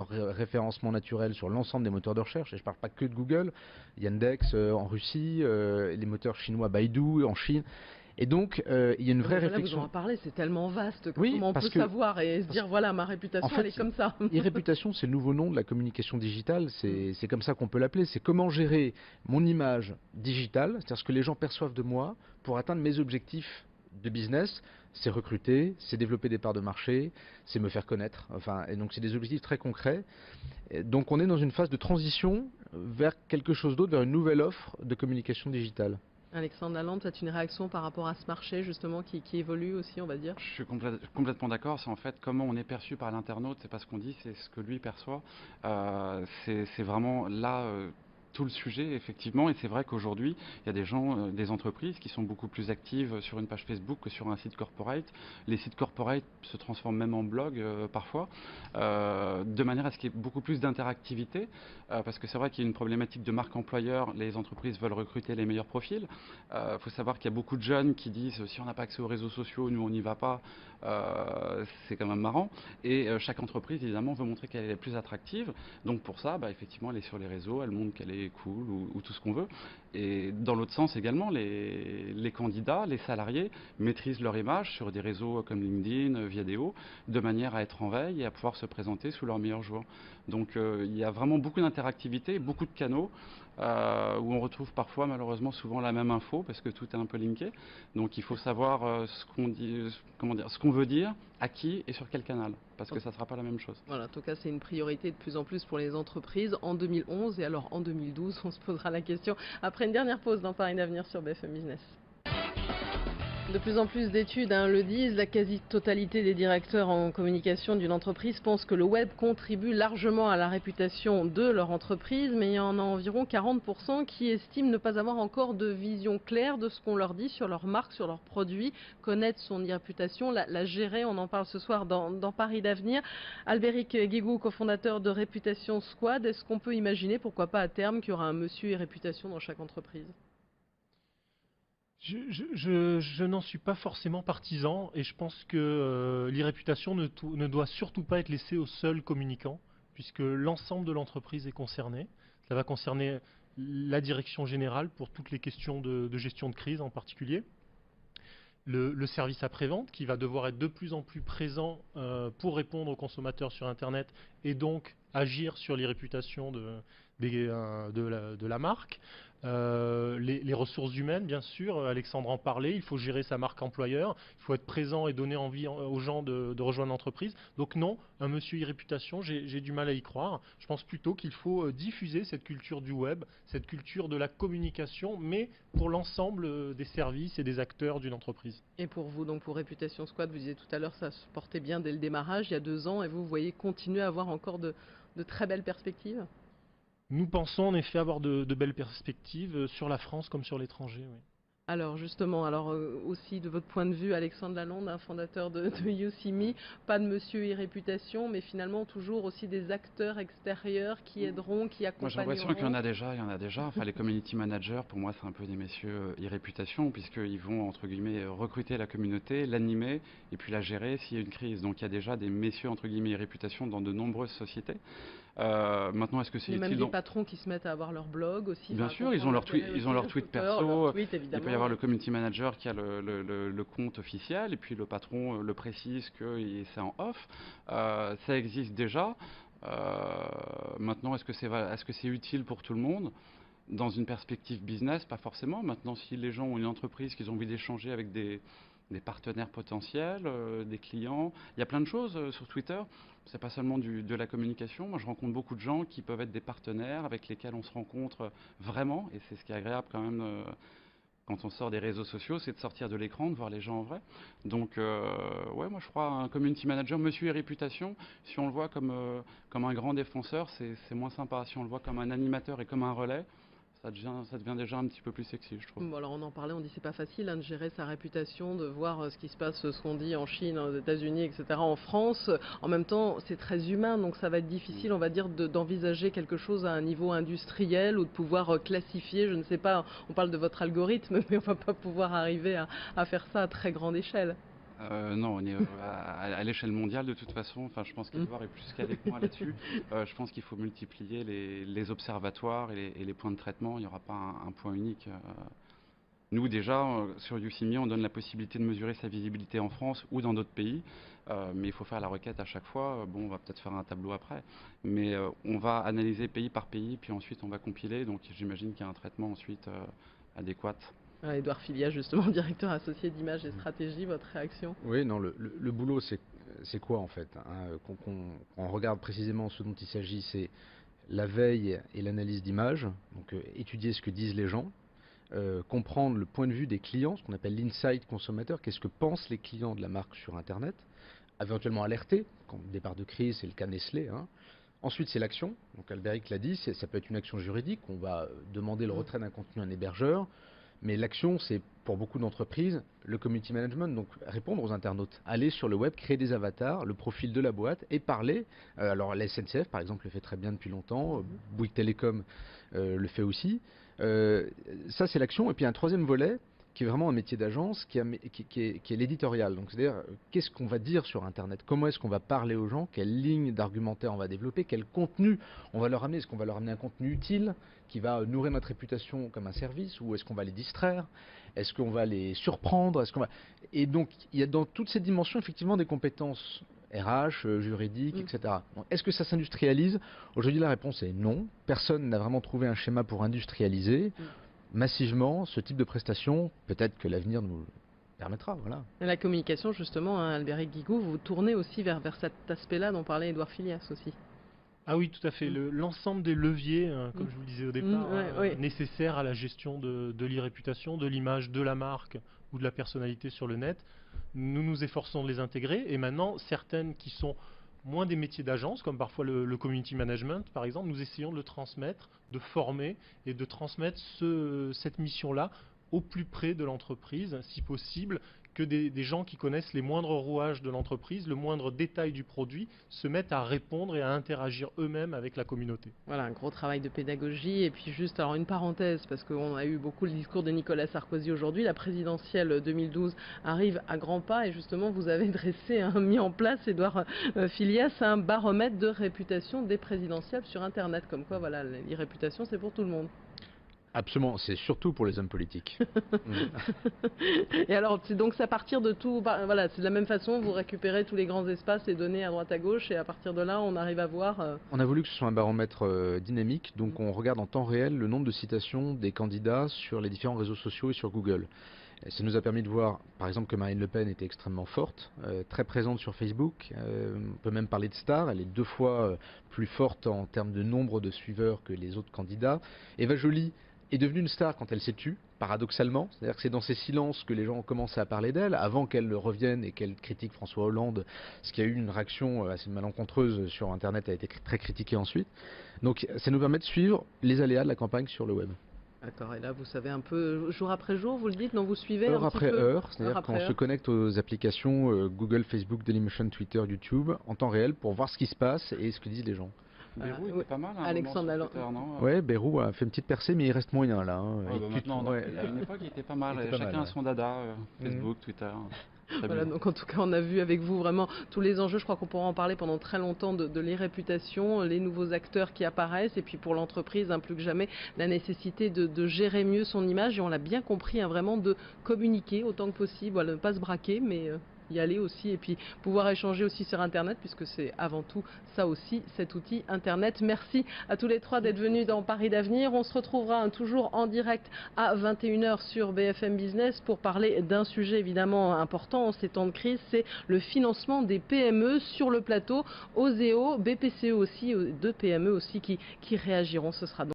référencement naturel sur l'ensemble des moteurs de recherche, et je ne parle pas que de Google, Yandex en Russie, les moteurs chinois Baidu en Chine. Et donc, il y a une vraie réflexion. Vous en parlez, c'est tellement vaste. Oui, comment on peut savoir et se dire, voilà, ma réputation, en fait, elle est comme ça. E-réputation, c'est le nouveau nom de la communication digitale. C'est comme ça qu'on peut l'appeler. C'est comment gérer mon image digitale, c'est-à-dire ce que les gens perçoivent de moi, pour atteindre mes objectifs de business. C'est recruter, c'est développer des parts de marché, c'est me faire connaître. Enfin, et donc, c'est des objectifs très concrets. Et donc, on est dans une phase de transition vers quelque chose d'autre, vers une nouvelle offre de communication digitale. Alexandre Lalande, peut-être une réaction par rapport à ce marché justement qui évolue aussi, on va dire? Je suis complètement d'accord. C'est en fait comment on est perçu par l'internaute, c'est pas ce qu'on dit, c'est ce que lui perçoit. C'est vraiment là tout le sujet, effectivement. Et c'est vrai qu'aujourd'hui, il y a des gens, des entreprises qui sont beaucoup plus actives sur une page Facebook que sur un site corporate. Les sites corporate se transforment même en blog parfois, de manière à ce qu'il y ait beaucoup plus d'interactivité, parce que c'est vrai qu'il y a une problématique de marque employeur. Les entreprises veulent recruter les meilleurs profils. Faut savoir qu'il y a beaucoup de jeunes qui disent si on n'a pas accès aux réseaux sociaux, nous on n'y va pas. C'est quand même marrant. Et chaque entreprise évidemment veut montrer qu'elle est la plus attractive. Donc pour ça, effectivement, elle est sur les réseaux, elle montre qu'elle est cool ou tout ce qu'on veut. Et dans l'autre sens également, les candidats, les salariés maîtrisent leur image sur des réseaux comme LinkedIn, Viadeo, de manière à être en veille et à pouvoir se présenter sous leur meilleur jour. Donc il y a vraiment beaucoup d'interactivité, beaucoup de canaux où on retrouve parfois malheureusement souvent la même info parce que tout est un peu linké. Donc il faut savoir ce qu'on dit, ce qu'on veut dire, à qui et sur quel canal, parce que ça ne sera pas la même chose. Voilà, en tout cas c'est une priorité de plus en plus pour les entreprises en 2011 et alors en 2012 on se posera la question après une dernière pause dans Paris d'avenir sur BFM Business. De plus en plus d'études le disent, la quasi-totalité des directeurs en communication d'une entreprise pensent que le web contribue largement à la réputation de leur entreprise, mais il y en a environ 40% qui estiment ne pas avoir encore de vision claire de ce qu'on leur dit sur leur marque, sur leurs produits, connaître son réputation, la gérer. On en parle ce soir dans Paris d'avenir. Albéric Guigou, cofondateur de Réputation Squad, est-ce qu'on peut imaginer, pourquoi pas à terme, qu'il y aura un monsieur et réputation dans chaque entreprise ? Je n'en suis pas forcément partisan et je pense que l'e-réputation ne doit surtout pas être laissée aux seuls communicants puisque l'ensemble de l'entreprise est concerné. Ça va concerner la direction générale pour toutes les questions de gestion de crise en particulier. Le service après-vente qui va devoir être de plus en plus présent pour répondre aux consommateurs sur Internet et donc agir sur les réputations de la marque. Les ressources humaines, bien sûr, Alexandre en parlait, il faut gérer sa marque employeur, il faut être présent et donner envie aux gens de rejoindre l'entreprise. Donc non, un monsieur e-réputation, j'ai du mal à y croire. Je pense plutôt qu'il faut diffuser cette culture du web, cette culture de la communication, mais pour l'ensemble des services et des acteurs d'une entreprise. Et pour vous, donc pour Réputation Squad, vous disiez tout à l'heure, ça se portait bien dès le démarrage, il y a 2 ans, et vous voyez continuer à avoir encore de très belles perspectives ? Nous pensons en effet avoir de belles perspectives sur la France comme sur l'étranger. Oui. Alors justement, aussi de votre point de vue, Alexandre Lalande, fondateur de YouSeeMe, pas de monsieur e-réputation, mais finalement toujours aussi des acteurs extérieurs qui aideront, qui accompagneront. Moi j'ai l'impression qu'il y en a déjà. Enfin, les community managers, pour moi, c'est un peu des messieurs e-réputation, puisqu'ils vont, entre guillemets, recruter la communauté, l'animer, et puis la gérer s'il y a une crise. Donc il y a déjà des messieurs, entre guillemets, e-réputation dans de nombreuses sociétés. Maintenant, est-ce que c'est utile? Même des patrons qui se mettent à avoir leur blog aussi. Bien sûr, ils ont leur tweet perso. Il peut y avoir le community manager qui a le compte officiel, et puis le patron le précise que c'est en off. Ça existe déjà. Maintenant, est-ce que c'est utile pour tout le monde? Dans une perspective business, pas forcément. Maintenant, si les gens ont une entreprise, qu'ils ont envie d'échanger avec des partenaires potentiels, des clients. Il y a plein de choses sur Twitter. C'est pas seulement de la communication. Moi, je rencontre beaucoup de gens qui peuvent être des partenaires avec lesquels on se rencontre vraiment. Et c'est ce qui est agréable quand même quand on sort des réseaux sociaux, c'est de sortir de l'écran, de voir les gens en vrai. Donc, ouais, moi je crois un community manager, monsieur et réputation, si on le voit comme un grand défenseur, c'est moins sympa. Si on le voit comme un animateur et comme un relais, ça devient déjà un petit peu plus sexy, je trouve. Bon, alors on en parlait, on dit c'est pas facile de gérer sa réputation, de voir ce qui se passe, ce qu'on dit en Chine, aux États-Unis, etc., en France. En même temps, c'est très humain, donc ça va être difficile, on va dire, d'envisager quelque chose à un niveau industriel ou de pouvoir classifier, je ne sais pas, on parle de votre algorithme, mais on va pas pouvoir arriver à faire ça à très grande échelle. Non, on est à l'échelle mondiale de toute façon. Enfin, je pense qu'Edouard est plus calé que moi là-dessus. Je pense qu'il faut multiplier les observatoires et les points de traitement. Il n'y aura pas un point unique. Nous, déjà, sur YouSeeMe, on donne la possibilité de mesurer sa visibilité en France ou dans d'autres pays. Mais il faut faire la requête à chaque fois. Bon, on va peut-être faire un tableau après. Mais on va analyser pays par pays, puis ensuite on va compiler. Donc j'imagine qu'il y a un traitement ensuite adéquat. Édouard Filia, justement, directeur associé d'image et stratégie, votre réaction? Oui, non, le boulot, c'est quoi en fait, hein, qu'on regarde précisément ce dont il s'agit, c'est la veille et l'analyse d'images, donc étudier ce que disent les gens, comprendre le point de vue des clients, ce qu'on appelle l'insight consommateur, qu'est-ce que pensent les clients de la marque sur Internet, éventuellement alerter, quand départ de crise, c'est le cas Nestlé, hein. Ensuite, c'est l'action. Donc Albéric l'a dit, ça peut être une action juridique. On va demander le retrait d'un contenu à un hébergeur. Mais l'action, c'est pour beaucoup d'entreprises le community management, donc répondre aux internautes, aller sur le web, créer des avatars, le profil de la boîte et parler. Alors la SNCF, par exemple, le fait très bien depuis longtemps. Bouygues Télécom le fait aussi. Ça, c'est l'action. Et puis un troisième volet, qui est vraiment un métier d'agence, qui est l'éditorial. Donc c'est-à-dire, qu'est-ce qu'on va dire sur Internet? Comment est-ce qu'on va parler aux gens? Quelle ligne d'argumentaire on va développer? Quel contenu on va leur amener? Est-ce qu'on va leur amener un contenu utile qui va nourrir notre réputation comme un service? Ou est-ce qu'on va les distraire? Est-ce qu'on va les surprendre? Et donc, il y a dans toutes ces dimensions, effectivement, des compétences RH, juridiques, etc. Donc, est-ce que ça s'industrialise? Aujourd'hui, la réponse est non. Personne n'a vraiment trouvé un schéma pour industrialiser massivement ce type de prestations. Peut-être que l'avenir nous le permettra. Voilà. Et la communication, justement, hein, Albéric Guigou, vous tournez aussi vers cet aspect-là dont parlait Édouard Filias aussi. Ah oui, tout à fait. L'ensemble des leviers, comme je vous le disais au départ, ouais. nécessaires à la gestion de l'e-réputation, de l'image de la marque ou de la personnalité sur le net, nous nous efforçons de les intégrer. Et maintenant, certaines qui sont moins des métiers d'agence, comme parfois le community management, par exemple, nous essayons de le transmettre, de former et de transmettre cette mission-là au plus près de l'entreprise, si possible, que des gens qui connaissent les moindres rouages de l'entreprise, le moindre détail du produit, se mettent à répondre et à interagir eux-mêmes avec la communauté. Voilà, un gros travail de pédagogie. Et puis juste, alors une parenthèse, parce qu'on a eu beaucoup le discours de Nicolas Sarkozy aujourd'hui, la présidentielle 2012 arrive à grands pas et justement vous avez mis en place, Édouard Filias, un baromètre de réputation des présidentielles sur Internet. Comme quoi, voilà, l'e-réputation, c'est pour tout le monde. Absolument, c'est surtout pour les hommes politiques. Et alors, c'est donc à partir de tout, voilà, c'est de la même façon, vous récupérez tous les grands espaces et données à droite à gauche, et à partir de là, on arrive à voir... On a voulu que ce soit un baromètre dynamique, donc on regarde en temps réel le nombre de citations des candidats sur les différents réseaux sociaux et sur Google. Et ça nous a permis de voir, par exemple, que Marine Le Pen était extrêmement forte, très présente sur Facebook. On peut même parler de star, elle est 2 fois plus forte en termes de nombre de suiveurs que les autres candidats. Eva Joly est devenue une star quand elle s'est tue, paradoxalement. C'est-à-dire que c'est dans ces silences que les gens ont commencé à parler d'elle, avant qu'elle revienne et qu'elle critique François Hollande, ce qui a eu une réaction assez malencontreuse sur Internet, a été très critiqué ensuite. Donc ça nous permet de suivre les aléas de la campagne sur le web. D'accord, et là vous savez un peu, jour après jour, vous le dites, non, vous suivez heure un petit après peu heure, c'est-à-dire qu'on se connecte aux applications Google, Facebook, Dailymotion, Twitter, YouTube, en temps réel, pour voir ce qui se passe et ce que disent les gens. Bérou était pas mal. Alexandre Allant. Ouais, Bérou a fait une petite percée, mais il reste moyen là. Hein. Maintenant, à une époque, il était pas mal. Chacun a son dada, Facebook, Twitter. Voilà, donc en tout cas, on a vu avec vous vraiment tous les enjeux. Je crois qu'on pourra en parler pendant très longtemps de l'e-réputation, les nouveaux acteurs qui apparaissent, et puis pour l'entreprise, plus que jamais, la nécessité de gérer mieux son image. Et on l'a bien compris, vraiment de communiquer autant que possible, voilà, ne pas se braquer, mais y aller aussi, et puis pouvoir échanger aussi sur Internet, puisque c'est avant tout ça aussi, cet outil Internet. Merci à tous les trois d'être venus dans Paris d'Avenir. On se retrouvera toujours en direct à 21h sur BFM Business pour parler d'un sujet évidemment important en ces temps de crise, c'est le financement des PME sur le plateau. Oseo, BPCE aussi, 2 PME aussi qui réagiront. Ce sera donc